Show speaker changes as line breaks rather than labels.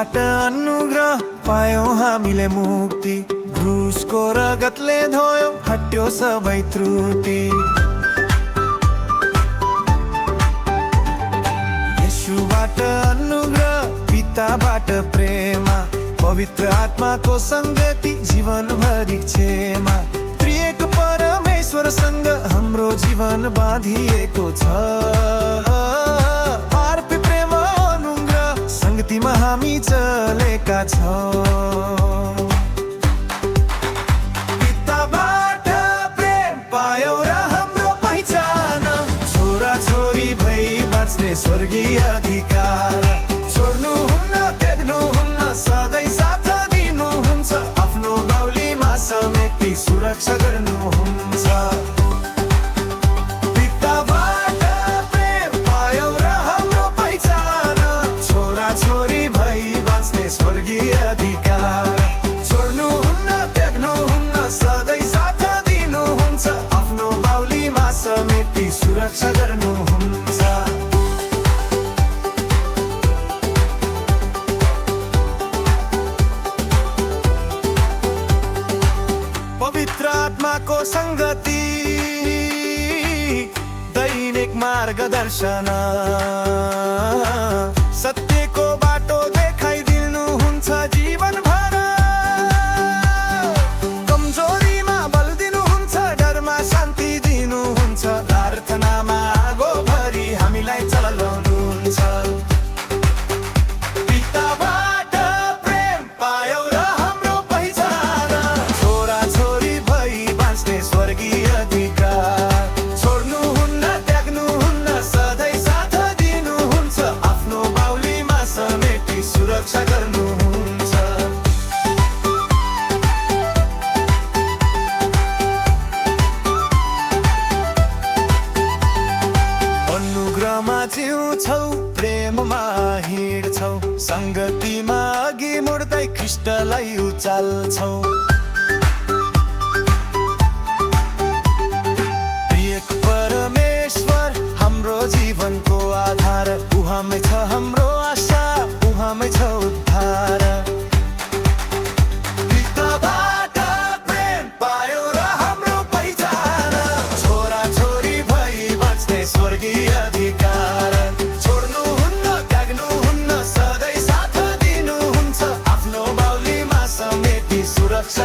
यसुबाट अनुग्रह पायौं हामीले मुक्ति, क्रुसको रगतले धोयो हट्यो सबै त्रुटि। यसुबाट अनुग्रह, पिताबाट प्रेमा, पवित्र आत्माको संगति, जीवनभरि क्षमा। त्रिएक परमेश्वरसँग हाम्रो जीवन बाँधिएको छ। अर्पी प्रेम अनुग्रह संगतिमा हामी चलेका छौं। पिताबाट प्रेम पायौं र हाम्रो पहिचान, छोरा छोरी भई बाँच्ने स्वर्गीय अधिकार। छोड्नुहुन्न, त्याग्नुहुन्न, सधैँ साथ दिनुहुन्छ, आफ्नो बाहुलीमा समेटी सुरक्षा गर्नुहुन्छ। पिताबाट प्रेम पायौं र हाम्रो पहिचान, छोरा छोरी भई बाँच्ने स्वर्गीय अधिकार। छोड्नुहुन्न, त्याग्नुहुन्न, सधैँ साथ दिनुहुन्छ, आफ्नो बाहुलीमा समेटी सुरक्षा गर्नुहुन्छ। पवित्र आत्माको संगति, दैनिक मार्गदर्शन, सत्यको बाटो देखाइदिनुहुन्छ जीवनभर। कमजोरीमा बल दिनुहुन्छ, डरमा शान्ति दिनुहुन्छ, प्रार्थनामा आगो भरी हामीलाई चलाउनुहुन्छ। पिताबाट प्रेम पायौं र हाम्रो पहिचान, छोरा छोरी भई बाँच्ने स्वर्गीय अधिकार। छोड्नुहुन्न, त्याग्नुहुन्न, सधैँ साथ दिनुहुन्छ, आफ्नो बाहुलीमा समेटी सुरक्षा गर्नुहुन्छ। अनुग्रहमा जिउँछौ, प्रेममा हिँड्छौ, संगतिमा अघि मुड्दै ख्रीष्टलाई उचाल्छौ। एक परमेश्वर हाम्रो जीवनको आधार, उहाँमै छ हाम्रो आशा, उहाँमै छ उद्धार। पिताबाट प्रेम पायौं र हाम्रो पहिचान, छोरा छोरी भई बाँच्ने स्वर्गीय अधिकार। छोड्नुहुन्न, त्याग्नुहुन्न, सधैँ साथ दिनुहुन्छ, आफ्नो बाहुलीमा समेटी सुरक्षा